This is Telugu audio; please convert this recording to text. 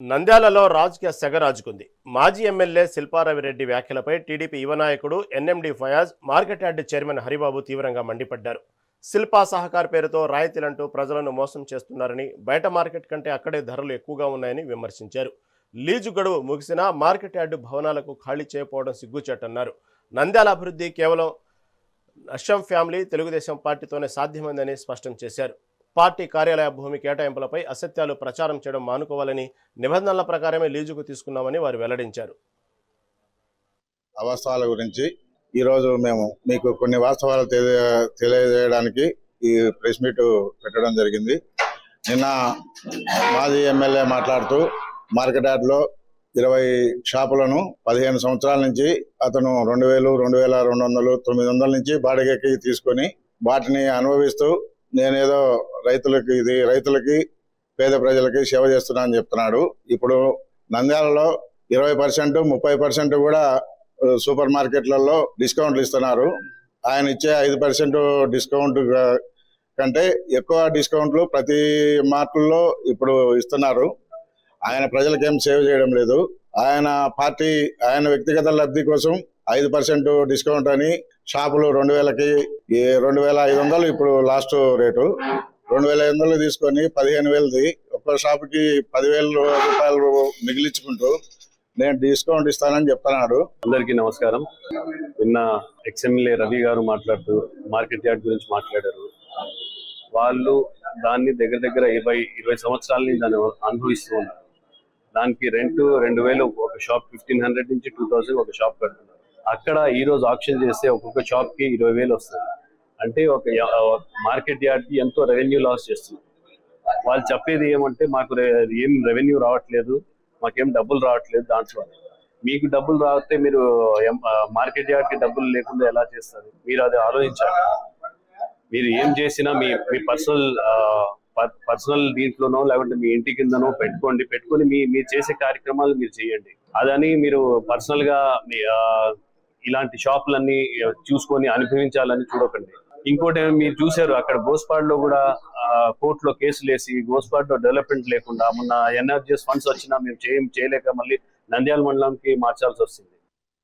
నంద్యాలలో రాజకీయ సెగ రాజుకుంది. మాజీ ఎమ్మెల్యే శిల్పారవిరెడ్డి వ్యాఖ్యలపై టీడీపీ యువ నాయకుడు NMD Fayaz, market yard chairman Haribabu తీవ్రంగా మండిపడ్డారు. శిల్పా సహకార్ పేరుతో రాయితీలంటూ ప్రజలను మోసం చేస్తున్నారని, బయట మార్కెట్ కంటే అక్కడే ధరలు ఎక్కువగా ఉన్నాయని విమర్శించారు. లీజు గడువు ముగిసినా మార్కెట్ యార్డు భవనాలకు ఖాళీ చేయకపోవడం సిగ్గుచేటన్నారు. నంద్యాల అభివృద్ధి కేవలం అషం ఫ్యామిలీ, తెలుగుదేశం పార్టీతోనే సాధ్యమైందని స్పష్టం చేశారు. పార్టీ కార్యాలయ భూమి కేటాయింపులపై అసత్యాలు ప్రచారం చేయడం మానుకోవాలని, నిబంధనల ప్రకారమే లీజుకు తీసుకున్నామని వారు వెల్లడించారు. వాస్తవాల గురించి ఈరోజు మేము మీకు కొన్ని వాస్తవాలు తెలియజేయడానికి ఈ ప్రెస్ మీట్ పెట్టడం జరిగింది. నిన్న మాజీ ఎమ్మెల్యే మాట్లాడుతూ మార్కెట్ యార్డ్లో 20 షాపులను 15 సంవత్సరాల నుంచి అతను 2000, 2200, 900 నుంచి బాడిగకి తీసుకొని వాటిని అనుభవిస్తూ నేనేదో రైతులకి పేద ప్రజలకి సేవ చేస్తున్నా అని చెప్తున్నాడు. ఇప్పుడు నంద్యాలలో 20%, 30% కూడా సూపర్ మార్కెట్లలో డిస్కౌంట్లు ఇస్తున్నారు. ఆయన ఇచ్చే 5% డిస్కౌంట్ కంటే ఎక్కువ డిస్కౌంట్లు ప్రతి మార్కుల్లో ఇప్పుడు ఇస్తున్నారు. ఆయన ప్రజలకేం సేవ చేయడం లేదు. ఆయన వ్యక్తిగత లబ్ధి కోసం 5% డిస్కౌంట్ అని షాపులు 2000కి 2500 ఇప్పుడు లాస్ట్ రేటు 2500 తీసుకొని 15,000ది ఒక్క షాపుకి 10,000 రూపాయలు మిగిలించుకుంటూ నేను డిస్కౌంట్ ఇస్తానని చెప్తున్నాడు. అందరికీ నమస్కారం. నిన్న ఎక్స్ఎమ్మెల్యే రవి గారు మాట్లాడుతూ మార్కెట్ యార్డ్ గురించి మాట్లాడారు. వాళ్ళు దాన్ని దగ్గర 20 సంవత్సరాల నుంచి దాన్ని అనుభవిస్తూ ఉన్నారు. దానికి రెంట్ 2000, ఒక షాప్ 1500 నుంచి 2000 ఒక షాప్ కడుతున్నారు. అక్కడ ఈ రోజు ఆప్షన్ చేస్తే ఒక్కొక్క షాప్ కి 20,000 వస్తుంది. అంటే ఒక మార్కెట్ యార్డ్ కి ఎంతో రెవెన్యూ లాస్ చేస్తున్నారు. వాళ్ళు చెప్పేది ఏమంటే మాకు ఏం రెవెన్యూ రావట్లేదు, మాకేం డబ్బులు రావట్లేదు. దాంట్లో మీకు డబ్బులు రావస్తే మీరు మార్కెట్ యార్డ్ కి డబ్బులు లేకుండా ఎలా చేస్తారు? మీరు అది ఆలోచించాలి. మీరు ఏం చేసినా మీ పర్సనల్ దీంట్లోనో లేకుంటే మీ ఇంటి కిందనో పెట్టుకొని మీరు చేసే కార్యక్రమాలు మీరు చేయండి. అదని మీరు పర్సనల్ గా ఇలాంటి షాపులన్నీ చూసుకొని అనుభవించాలని చూడకండి. ఇంకోటి మీరు చూసారు, అక్కడ గోస్పాడ్లో కూడా కోర్టులో కేసులు వేసి గోస్పాడ్లో డెవలప్మెంట్ లేకుండా మొన్న ఎన్ఆర్జీఎస్ ఫండ్స్ వచ్చినా మేము చేయలేక మళ్ళీ నంద్యాల మండలంకి మార్చాల్సి వస్తుంది.